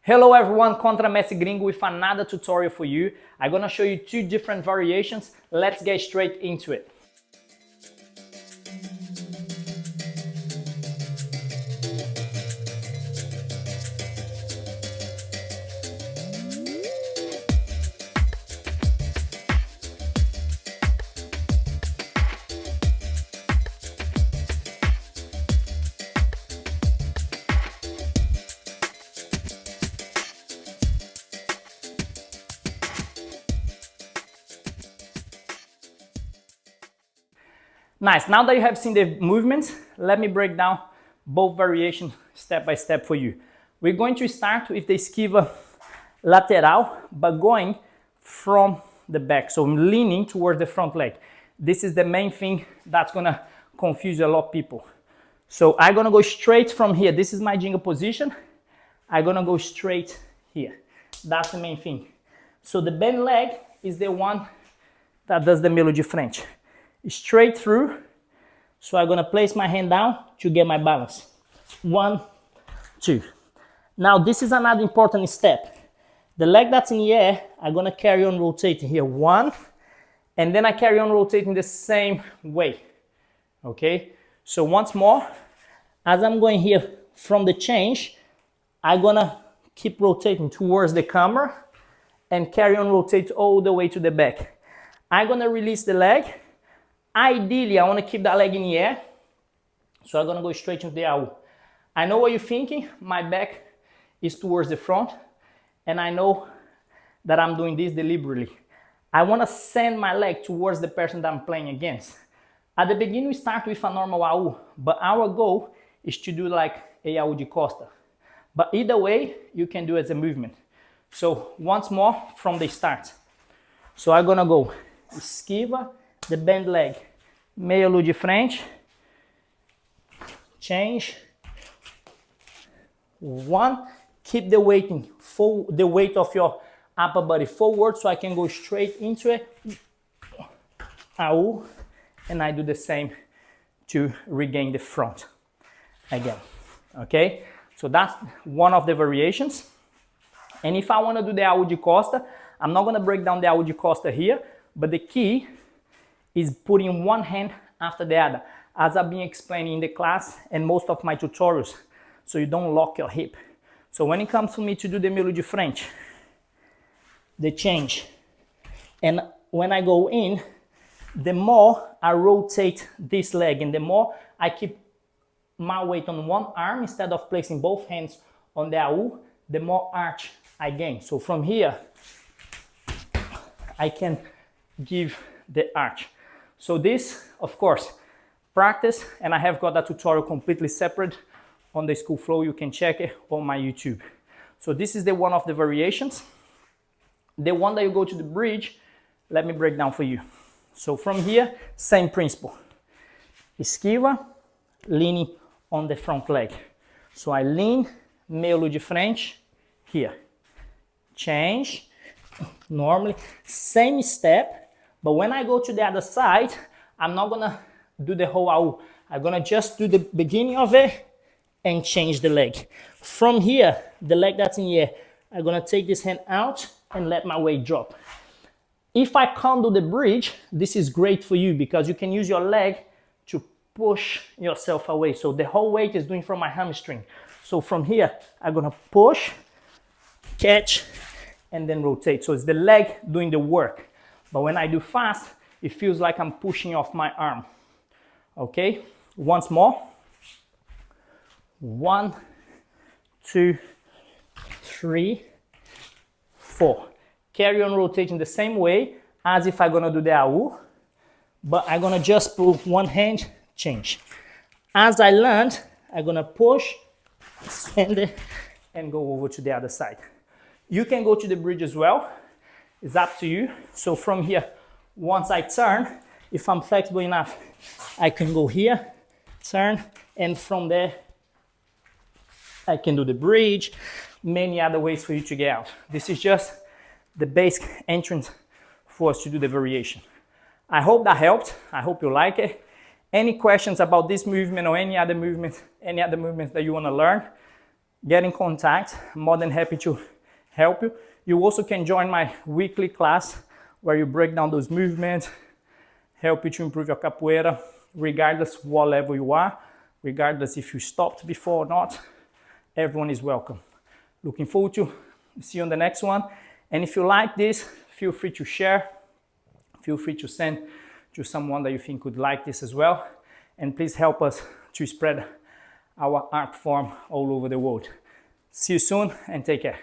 Hello everyone, Contra Messi Gringo with another tutorial for you. I'm gonna show you two different variations. Let's get straight into it. Nice, now that you have seen the movements, let me break down both variations step by step for you. We're going to start with the esquiva lateral, but going from the back, so I'm leaning towards the front leg. This is the main thing that's gonna confuse a lot of people. So I'm gonna go straight from here. This is my jingle position. I'm gonna go straight here. That's the main thing. So the bent leg is the one that does the meio de frente. Straight through, so I'm gonna place my hand down to get my balance. 1, 2. Now this is another important step. The leg that's in the air, I'm gonna carry on rotating here. 1, and then I carry on rotating the same way. Okay, so once more, as I'm going here from the change, I'm gonna keep rotating towards the camera and carry on rotate all the way to the back. I'm gonna release the leg. Ideally, I want to keep that leg in the air, so I'm going to go straight into the AU. I know what you're thinking, my back is towards the front, and I know that I'm doing this deliberately. I want to send my leg towards the person that I'm playing against. At the beginning, we start with a normal AU, but our goal is to do like a AU de costa. But either way, you can do it as a movement. So once more from the start. So I'm going to go esquiva, the bend leg, meio de frente, change, 1, keep the weight of your upper body forward so I can go straight into it, AU, and I do the same to regain the front again, okay? So that's one of the variations. And if I want to do the AU de costa, I'm not going to break down the AU de costa here, but the key is putting one hand after the other, as I've been explaining in the class and most of my tutorials, so you don't lock your hip. So when it comes to me to do the meio de frente, the change, and when I go in, the more I rotate this leg and the more I keep my weight on one arm instead of placing both hands on the AU, the more arch I gain. So from here, I can give the arch. So this, of course, practice, and I have got that tutorial completely separate on the School Flow. You can check it on my YouTube. So this is the one of the variations. The one that you go to the bridge, let me break down for you. So from here, same principle. Esquiva, leaning on the front leg. So I lean, meio de frente, here. Change, normally, same step. But when I go to the other side, I'm not gonna do the whole AU. I'm gonna just do the beginning of it and change the leg. From here, the leg that's in the air, I'm gonna take this hand out and let my weight drop. If I can't do the bridge, this is great for you because you can use your leg to push yourself away. So the whole weight is doing from my hamstring. So from here, I'm gonna push, catch, and then rotate. So it's the leg doing the work. But when I do fast, it feels like I'm pushing off my arm. Okay, once more. 1, 2, 3, 4. Carry on rotating the same way as if I'm gonna do the AU, but I'm gonna just put one hand, change. As I land, I'm gonna push, send it, and go over to the other side. You can go to the bridge as well. It's up to you. So from here, once I turn, if I'm flexible enough, I can go here, turn, and from there, I can do the bridge, many other ways for you to get out. This is just the basic entrance for us to do the variation. I hope that helped. I hope you like it. Any questions about this movement or any other movements that you want to learn, get in contact. I'm more than happy to help you. You also can join my weekly class where you break down those movements, help you to improve your capoeira, regardless what level you are, regardless if you stopped before or not. Everyone is welcome. Looking forward to see you on the next one. And if you like this, feel free to share. Feel free to send to someone that you think would like this as well. And please help us to spread our art form all over the world. See you soon and take care.